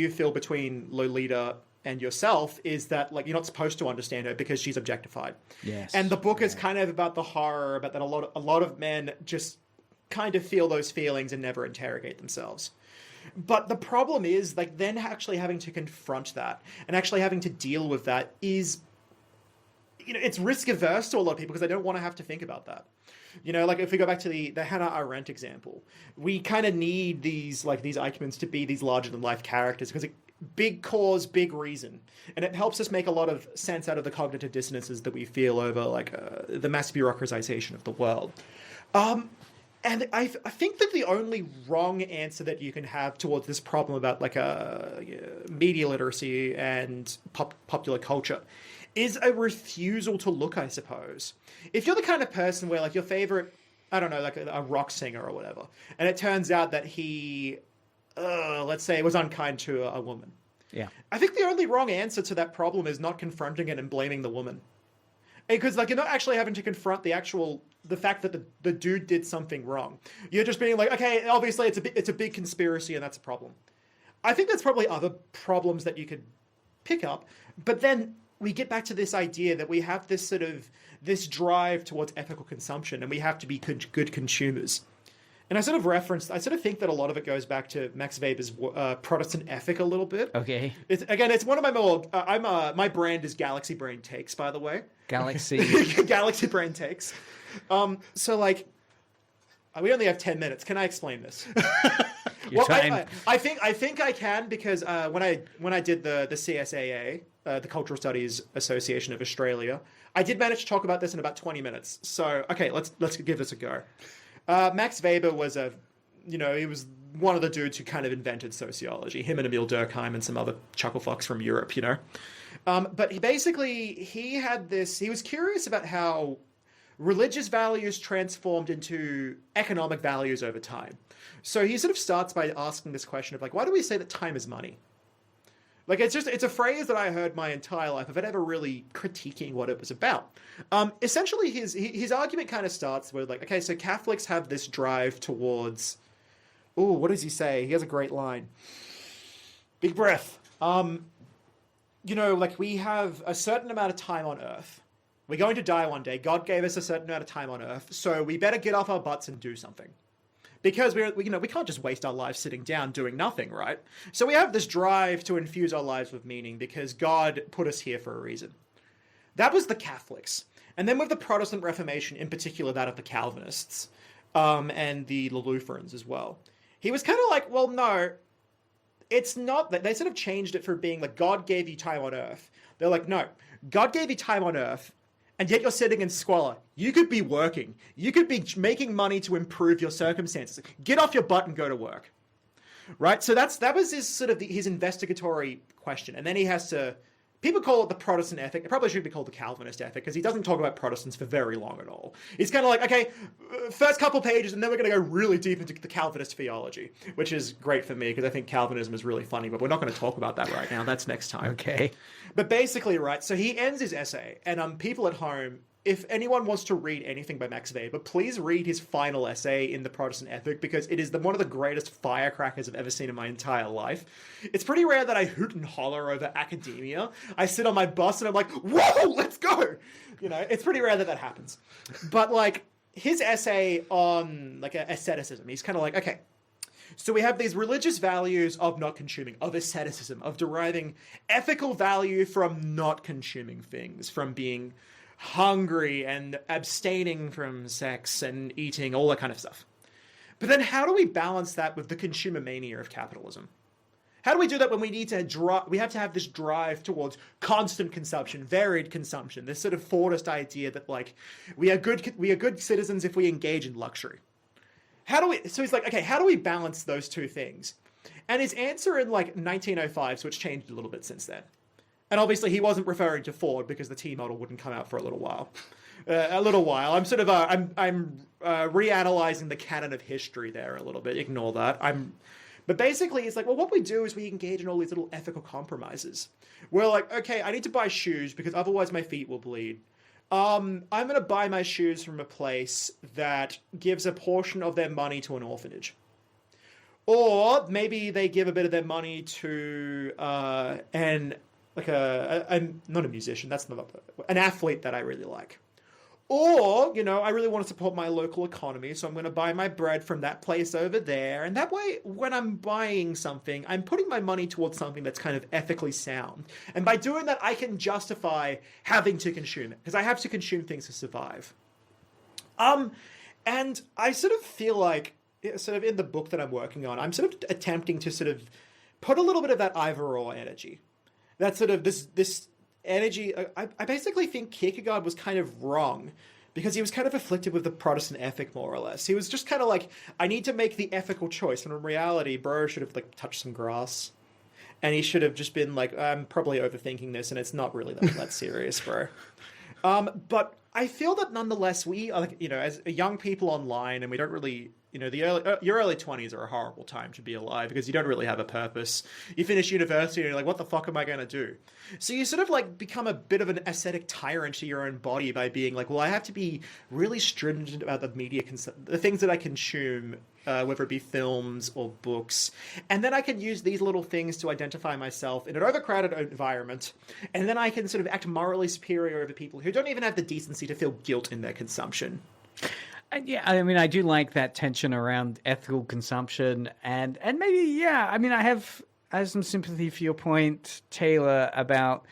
C: feel between Lolita and yourself is that, like, you're not supposed to understand her because she's objectified.
B: Yes.
C: And the book is kind of about the horror about that a lot of men just kind of feel those feelings and never interrogate themselves. But the problem is, like, then actually having to confront that and actually having to deal with that is, you know, it's risk averse to a lot of people because they don't want to have to think about that. You know, like, if we go back to the Hannah Arendt example, we kind of need these Eichmanns to be these larger than life characters because big cause, big reason. And it helps us make a lot of sense out of the cognitive dissonances that we feel over, like, the mass bureaucratization of the world. And I think that the only wrong answer that you can have towards this problem about, like, media literacy and popular culture is a refusal to look, I suppose. If you're the kind of person where, like, your favorite, I don't know, like a rock singer or whatever, and it turns out that he, let's say, was unkind to a woman.
B: Yeah.
C: I think the only wrong answer to that problem is not confronting it and blaming the woman. Because, like, you're not actually having to confront the fact that the dude did something wrong. You're just being like, okay, obviously it's a big conspiracy and that's a problem. I think there's probably other problems that you could pick up, but then we get back to this idea that we have this drive towards ethical consumption and we have to be good consumers. And I sort of think that a lot of it goes back to Max Weber's Protestant ethic a little bit.
B: Okay.
C: It's one of my more, my brand is Galaxy Brain Takes, by the way. Galaxy Brain Takes. So, like, we only have 10 minutes. Can I explain this? Well, I think I can, because when I did the CSAA, the Cultural Studies Association of Australia, I did manage to talk about this in about 20 minutes. So, okay, let's give this a go. Max Weber was he was one of the dudes who kind of invented sociology. Him and Emil Durkheim and some other chucklefucks from Europe, you know. But he was curious about how religious values transformed into economic values over time. So he sort of starts by asking this question of, like, why do we say that time is money? Like, it's a phrase that I heard my entire life without ever really critiquing what it was about. Essentially, his argument kind of starts with, like, okay, so Catholics have this drive towards, what does he say? He has a great line. Big breath. You know, like, we have a certain amount of time on Earth. We're going to die one day. God gave us a certain amount of time on Earth, so we better get off our butts and do something. Because we can't just waste our lives sitting down doing nothing, right? So we have this drive to infuse our lives with meaning because God put us here for a reason. That was the Catholics. And then with the Protestant Reformation, in particular that of the Calvinists, and the Lutherans as well, he was kind of like, well, no, it's not that. They sort of changed it from being like, God gave you time on Earth. They're like, no, God gave you time on Earth, and yet you're sitting in squalor. You could be working. You could be making money to improve your circumstances. Get off your butt and go to work. Right? So that was his investigatory question. And then he has to, people call it the Protestant ethic. It probably should be called the Calvinist ethic, because he doesn't talk about Protestants for very long at all. He's kind of like, okay, first couple pages, and then we're going to go really deep into the Calvinist theology, which is great for me because I think Calvinism is really funny, but we're not going to talk about that right now. That's next time.
B: Okay.
C: But basically, right, so he ends his essay, and people at home, if anyone wants to read anything by Max Weber, please read his final essay in the Protestant Ethic, because it is one of the greatest firecrackers I've ever seen in my entire life. It's pretty rare that I hoot and holler over academia. I sit on my bus and I'm like, whoa, let's go! You know, it's pretty rare that happens. But, like, his essay on, like, asceticism, he's kind of like, okay, so we have these religious values of not consuming, of asceticism, of deriving ethical value from not consuming things, from being hungry and abstaining from sex and eating, all that kind of stuff. But then how do we balance that with the consumer mania of capitalism? How do we do that when we need to we have to have this drive towards constant consumption, varied consumption, this sort of Fordist idea that like we are good citizens if we engage in luxury. So he's like, okay, how do we balance those two things? And his answer in like 1905, so it's changed a little bit since then. And obviously he wasn't referring to Ford because the T model wouldn't come out for a little while. I'm sort of I'm reanalyzing the canon of history there a little bit. Ignore that. But basically, it's like, well, what we do is we engage in all these little ethical compromises. We're like, okay, I need to buy shoes because otherwise my feet will bleed. I'm going to buy my shoes from a place that gives a portion of their money to an orphanage. Or maybe they give a bit of their money to not a musician, that's not an athlete that I really like. Or, I really want to support my local economy, so I'm going to buy my bread from that place over there. And that way, when I'm buying something, I'm putting my money towards something that's kind of ethically sound. And by doing that, I can justify having to consume it, because I have to consume things to survive. And I sort of feel like, sort of in the book that I'm working on, I'm sort of attempting to sort of put a little bit of that either-or energy. That sort of this energy. I basically think Kierkegaard was kind of wrong because he was kind of afflicted with the Protestant ethic, more or less. He was just kind of like, I need to make the ethical choice. And in reality, bro should have like touched some grass. And he should have just been like, I'm probably overthinking this and it's not really that serious, bro. But I feel that nonetheless, we are like, as young people online, and we don't really, your early 20s are a horrible time to be alive because you don't really have a purpose. You finish university and you're like, what the fuck am I going to do? So you sort of like become a bit of an ascetic tyrant to your own body by being like, well, I have to be really stringent about the media, the things that I consume, whether it be films or books. And then I can use these little things to identify myself in an overcrowded environment. And then I can sort of act morally superior over people who don't even have the decency to feel guilt in their consumption.
B: Yeah, I mean, I do like that tension around ethical consumption, and maybe, yeah, I mean, I have some sympathy for your point, Taylor, about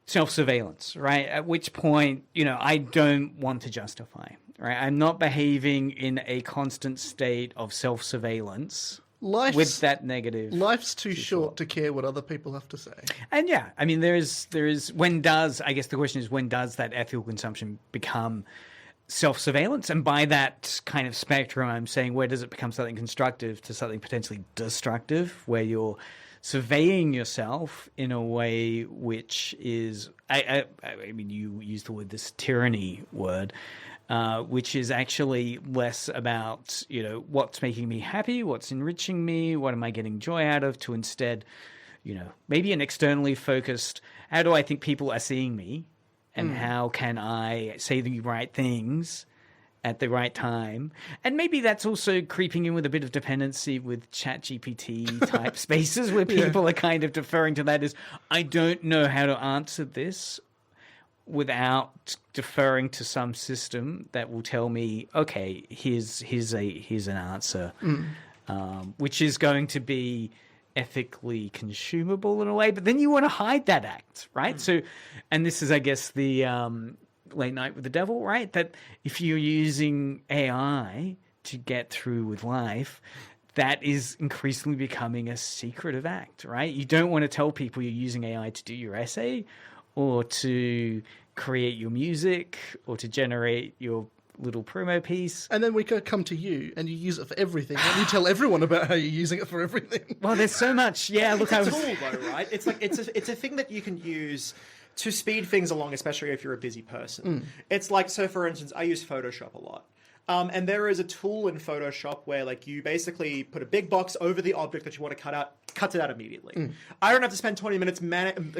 B: self-surveillance, right? At which point, I don't want to justify, right? I'm not behaving in a constant state of self-surveillance with that negative.
D: Life's too short to care what other people have to say.
B: And yeah, I mean, I guess the question is, when does that ethical consumption become self-surveillance? And by that kind of spectrum, I'm saying, where does it become something constructive to something potentially destructive, where you're surveying yourself in a way which is, I mean, you used the word, this tyranny word, which is actually less about, what's making me happy, what's enriching me, what am I getting joy out of, to instead, maybe an externally focused, how do I think people are seeing me? And how can I say the right things at the right time? And maybe that's also creeping in with a bit of dependency with ChatGPT type spaces where people are kind of deferring to that as, I don't know how to answer this without deferring to some system that will tell me, okay, here's an answer, which is going to be ethically consumable in a way, but then you want to hide that act, right? So, and this is, I guess, the late night with the devil, right? That if you're using AI to get through with life, that is increasingly becoming a secretive act, right? You don't want to tell people you're using AI to do your essay or to create your music or to generate your little promo piece.
D: And then we could come to you and you use it for everything. And you tell everyone about how you're using it for everything.
B: Well, there's so much. Yeah, look,
C: it's a tool though, right? It's like it's a thing that you can use to speed things along, especially if you're a busy person. It's like, so for instance, I use Photoshop a lot. And there is a tool in Photoshop where like you basically put a big box over the object that you want to cut out, cuts it out immediately. I don't have to spend 20 minutes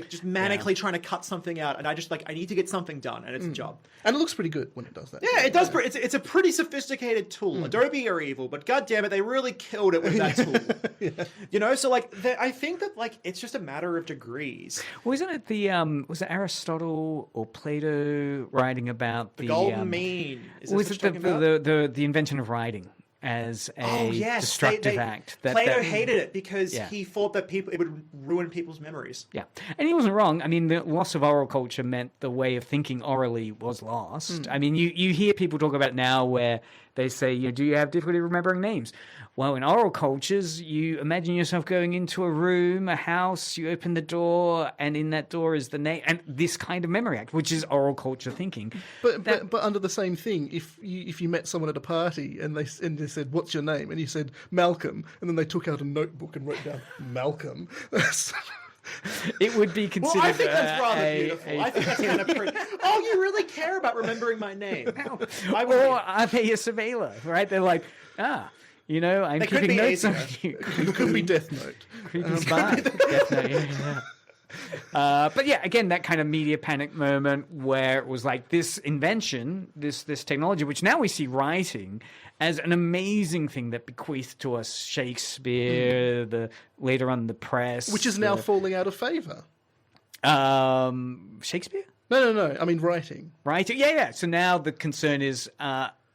C: just manically trying to cut something out, and I need to get something done, and it's a job.
D: And it looks pretty good when it does that.
C: Yeah, it does. It's a pretty sophisticated tool. Adobe are evil, but god damn it, they really killed it with that tool. So like I think that like it's just a matter of degrees.
B: Well, isn't it was it Aristotle or Plato writing about the
C: golden mean? Is
B: was it the invention of writing as a destructive act?
C: Plato hated it because he thought that it would ruin people's memories.
B: Yeah, and he wasn't wrong. I mean, the loss of oral culture meant the way of thinking orally was lost. I mean, you hear people talk about now where They say, do you have difficulty remembering names? Well, in oral cultures, you imagine yourself going into a room, a house, you open the door, and in that door is the name, and this kind of memory act, which is oral culture thinking.
D: But under the same thing, if you met someone at a party and they said, "What's your name?" and you said Malcolm, and then they took out a notebook and wrote down Malcolm.
B: It would be considered.
C: Well, I think that's rather beautiful. I think that's kind of pretty. Oh, you really care about remembering my name?
B: Or are they a surveiller? Right? They're like, I'm keeping notes on you.
D: It could be Death Note.
B: Creepy spy. Death Note. Yeah. But yeah, again, that kind of media panic moment where it was like this invention, this technology, which now we see writing as an amazing thing that bequeathed to us Shakespeare, later on the press,
D: which is now falling out of favor.
B: Shakespeare?
D: No. I mean writing.
B: Writing, yeah. So now the concern is.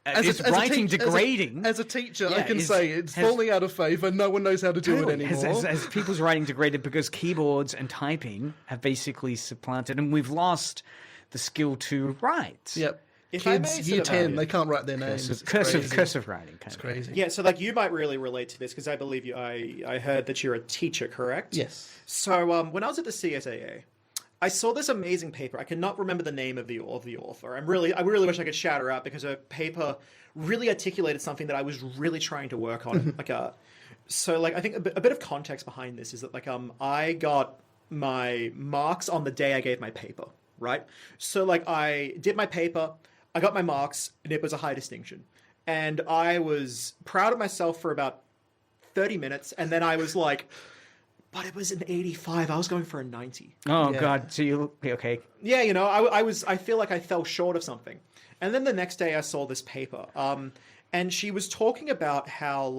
B: Is writing degrading?
D: As a teacher, I can say it's falling out of favor. No one knows how to do it anymore.
B: Has people's writing degraded because keyboards and typing have basically supplanted, and we've lost the skill to write.
D: Yep. Kids, year 10, they can't write their names.
B: Curse of writing.
D: It's crazy.
C: Yeah, so you might really relate to this because I believe I heard that you're a teacher, correct?
D: Yes.
C: So when I was at the CSAA, I saw this amazing paper. I cannot remember the name of the author. I really wish I could shout her out because her paper really articulated something that I was really trying to work on. I think a bit of context behind this is that I got my marks on the day I gave my paper, right? So I did my paper, I got my marks, and it was a high distinction. And I was proud of myself for about 30 minutes, and then I was like, but it was an 85. I was going for a 90.
B: Oh, yeah. God. So you... Okay.
C: Yeah, I feel like I fell short of something. And then the next day I saw this paper. And she was talking about how,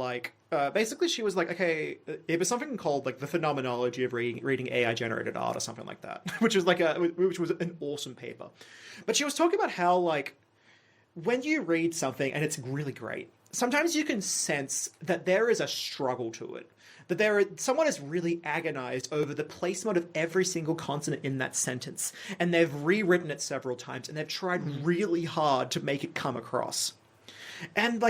C: basically she was like, okay, it was something called, the phenomenology of reading AI-generated art or something like that, which was an awesome paper. But she was talking about how, when you read something and it's really great, sometimes you can sense that there is a struggle to it. That someone is really agonized over the placement of every single consonant in that sentence, and they've rewritten it several times, and they've tried really hard to make it come across. And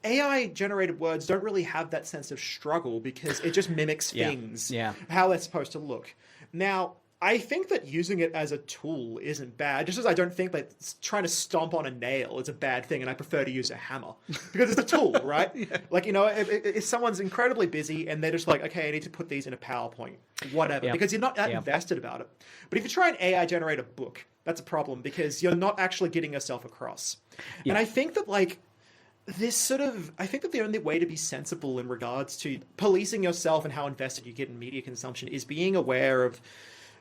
C: AI-generated words don't really have that sense of struggle because it just mimics things, how they're supposed to look. Now, I think that using it as a tool isn't bad, just as I don't think that trying to stomp on a nail is a bad thing, and I prefer to use a hammer because it's a tool, right? If someone's incredibly busy and they're just like, okay, I need to put these in a PowerPoint, whatever, because you're not that invested about it. But if you try and AI generate a book, that's a problem because you're not actually getting yourself across. Yeah. And I think that I think that the only way to be sensible in regards to policing yourself and how invested you get in media consumption is being aware of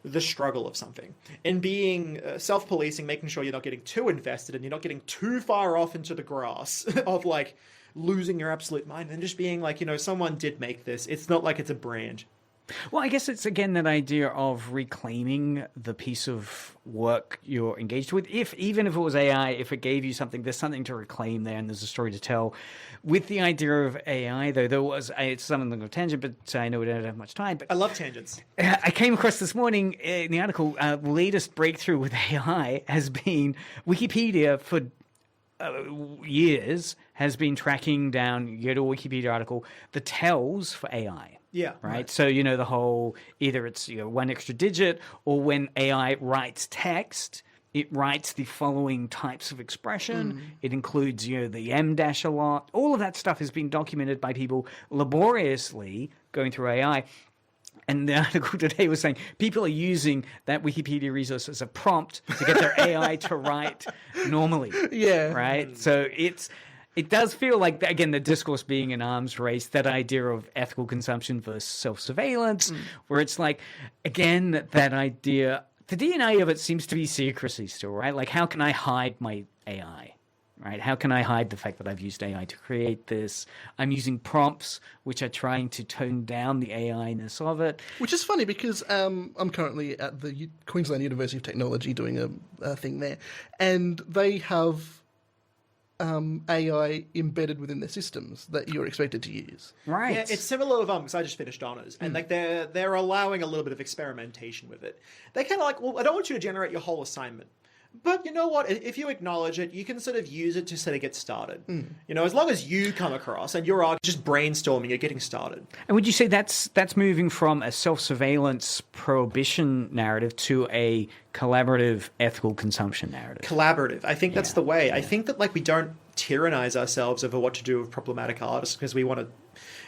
C: the struggle of something and being self-policing, making sure you're not getting too invested and you're not getting too far off into the grass of losing your absolute mind and just being someone did make this. It's not like it's a brand.
B: Well, I guess it's, again, that idea of reclaiming the piece of work you're engaged with. Even if it was AI, if it gave you something, there's something to reclaim there and there's a story to tell. With the idea of AI, though, it's something of a tangent, but I know we don't have much time. But
C: I love tangents.
B: I came across this morning in the article, the latest breakthrough with AI has been Wikipedia for years has been tracking down, you go to a Wikipedia article, the tells for AI.
C: Yeah.
B: Right. So, the whole, either it's one extra digit or when AI writes text, it writes the following types of expression. It includes, the M dash a lot. All of that stuff has been documented by people laboriously going through AI. And the article today was saying people are using that Wikipedia resource as a prompt to get their AI to write normally.
D: Yeah.
B: Right. So it does feel like, again, the discourse being an arms race, that idea of ethical consumption versus self-surveillance, where it's again, that idea, the DNA of it seems to be secrecy still, right? How can I hide my AI, right? How can I hide the fact that I've used AI to create this? I'm using prompts, which are trying to tone down the AI-ness of it.
D: Which is funny because I'm currently at the Queensland University of Technology doing a thing there, and they have AI embedded within their systems that you're expected to use.
B: Right.
C: Yeah, it's similar with because I just finished honours, and they're allowing a little bit of experimentation with it. They kind of well, I don't want you to generate your whole assignment, But you know what? If you acknowledge it, you can sort of use it to sort of get started. You know, as long as you come across and you're just brainstorming, you're getting started.
B: And would you say that's moving from a self-surveillance prohibition narrative to a collaborative ethical consumption narrative?
C: Collaborative. I think that's the way. I think that like we don't tyrannize ourselves over what to do with problematic artists because we want to,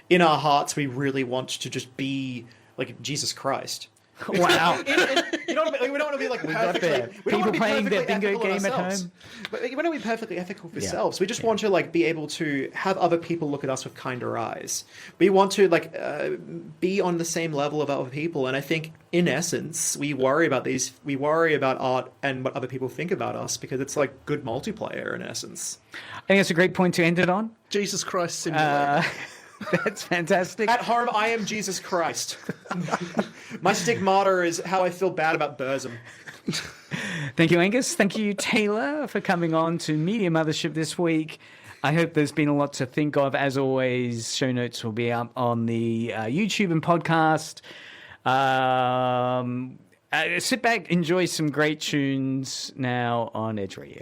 C: in our hearts, we really want to just be like Jesus Christ.
B: Wow.
C: You know what I mean? We don't want to be like perfectly. We don't want to be
B: playing their
C: perfectly
B: bingo
C: ethical
B: game at
C: ourselves.
B: home.
C: But we don't want to be perfectly ethical for ourselves. We just want to like be able to have other people look at us with kinder eyes. We want to like be on the same level of other people. And I think in essence, we worry about these. We worry about art and what other people think about us because it's like good multiplayer in essence.
B: I think that's a great point to end it on.
D: Jesus Christ simulator.
B: That's fantastic.
C: At home, I am Jesus Christ. My stigmata is how I feel bad about Burzum.
B: Thank you, Angus. Thank you, Taylor, for coming on to Media Mothership this week. I hope there's been a lot to think of. As always, show notes will be up on the YouTube and podcast. Sit back, enjoy some great tunes now on Edge Radio.